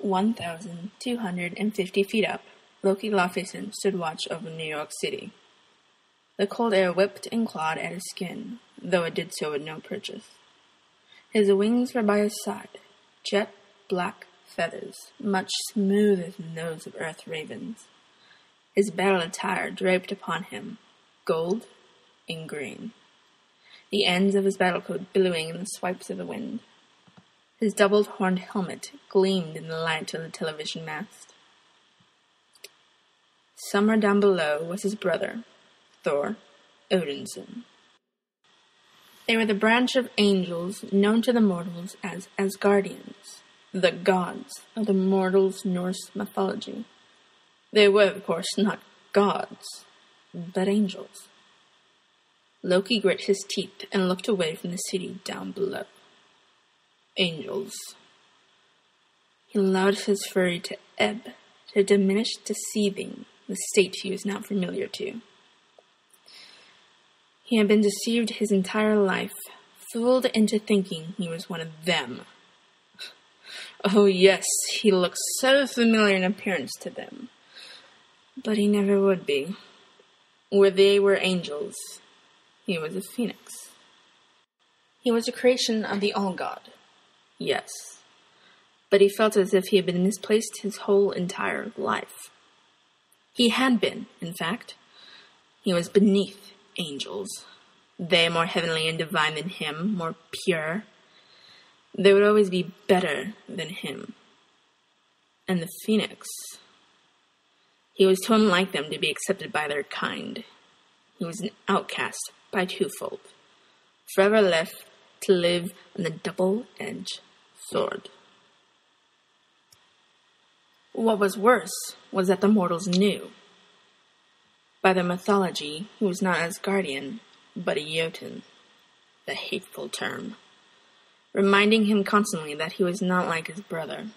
1,250 feet up, Loki Loftyson stood watch over New York City. The cold air whipped and clawed at his skin, though it did so with no purchase. His wings were by his side, jet black feathers, much smoother than those of earth ravens. His battle attire draped upon him, gold and green, the ends of his battle coat billowing in the swipes of the wind. His doubled horned helmet gleamed in the light of the television mast. Somewhere down below was his brother, Thor Odinson. They were the branch of angels known to the mortals as Asgardians, the gods of the mortals' Norse mythology. They were, of course, not gods, but angels. Loki grit his teeth and looked away from the city down below. Angels. He allowed his fury to ebb, to diminish to seething, the state he was now familiar to. He had been deceived his entire life, fooled into thinking he was one of them. Oh yes, he looked so familiar in appearance to them. But he never would be. Where they were angels, he was a phoenix. He was a creation of the All-God. Yes, but he felt as if he had been misplaced his whole entire life. He had been, in fact. He was beneath angels. They more heavenly and divine than him, more pure. They would always be better than him. And the phoenix. He was too unlike them to be accepted by their kind. He was an outcast by twofold, forever left to live on the double-edged sword. What was worse was that the mortals knew. By their mythology, he was not Asgardian, but a Jotun, the hateful term, reminding him constantly that he was not like his brother,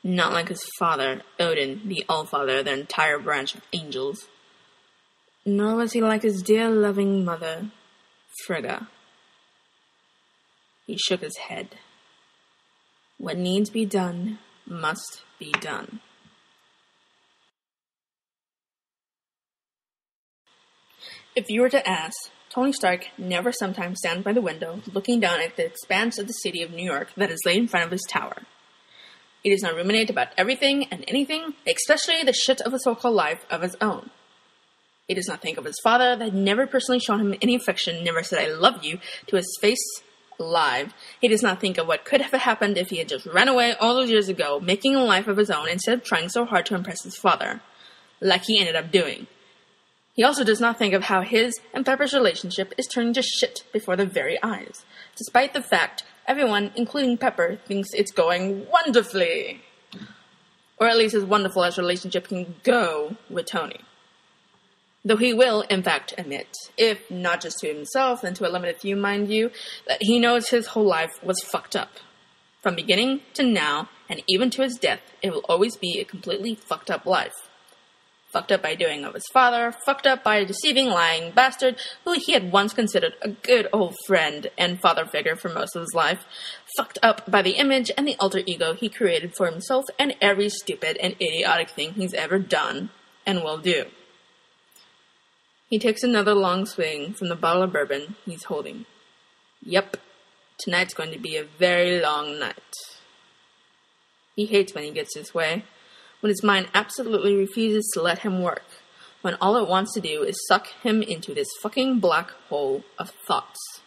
not like his father, Odin, the Allfather, their entire branch of angels, nor was he like his dear loving mother, Frigga. He shook his head. What needs be done must be done. If you were to ask, Tony Stark never sometimes stands by the window, looking down at the expanse of the city of New York that is laid in front of his tower. He does not ruminate about everything and anything, especially the shit of a so-called life of his own. He does not think of his father that had never personally shown him any affection, never said "I love you" to his face alive. He does not think of what could have happened if he had just ran away all those years ago, making a life of his own instead of trying so hard to impress his father, like he ended up doing. He also does not think of how his and Pepper's relationship is turning to shit before their very eyes, despite the fact everyone, including Pepper, thinks it's going wonderfully. Or at least as wonderful as relationship can go with Tony. Though he will, in fact, admit, if not just to himself, then to a limited few, mind you, that he knows his whole life was fucked up. From beginning to now, and even to his death, it will always be a completely fucked up life. Fucked up by doing of his father, fucked up by a deceiving, lying bastard who he had once considered a good old friend and father figure for most of his life, fucked up by the image and the alter ego he created for himself and every stupid and idiotic thing he's ever done and will do. He takes another long swing from the bottle of bourbon he's holding. Yep, tonight's going to be a very long night. He hates when he gets his way, when his mind absolutely refuses to let him work, when all it wants to do is suck him into this fucking black hole of thoughts.